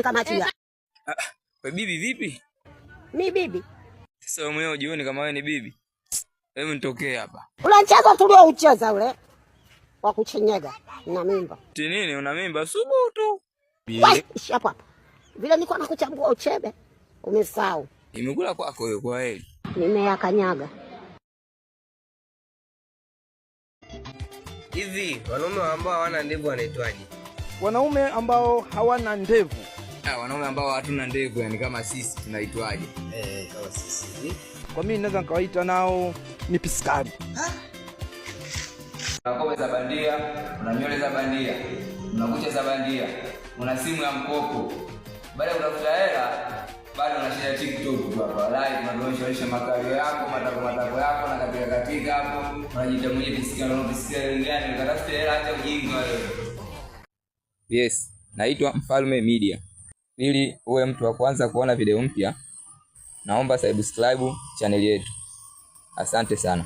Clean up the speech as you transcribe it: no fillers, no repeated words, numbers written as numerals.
kanikamatia. Wewe bibi vipi? Mi bibi. Sasa wewe mwenyewe ujione kama wewe ni bibi. Hebu nitokee hapa. Ule mchezo tulioucheza ule wa kuchenyega na mimba. Ti nini una mimba subutu? Hapa. Vile niko nakuchambua uchebe. Umesahau. Nimekula kwako wewe kwa heri. Nimeyakanyaga. Hivi wanaume ambao hawana ndevu wanaitwaje? Wanaume ambao hawana ndevu. Wanaume ambao hatuna ndevu yani kama sisi tunaitwaje? Kama sisi. Kwa mimi naweza nikawaita nao ni piskari. Una kope za bandia, una nywele za bandia, una kucha za bandia, una simu ya mkopo. Baada ya kutafuta hela, bado unashare TikTok tu hapa. Live unaonyesha makali yako, matako yako na katika hapo. Unajiita mwenye piskari ngani, unatafuta hela hata ujinga wewe. Yes, naitwa Mfalme Media. Ili uwe mtu wa kwanza kuona video mpya, naomba subscribe channel yetu. Asante sana.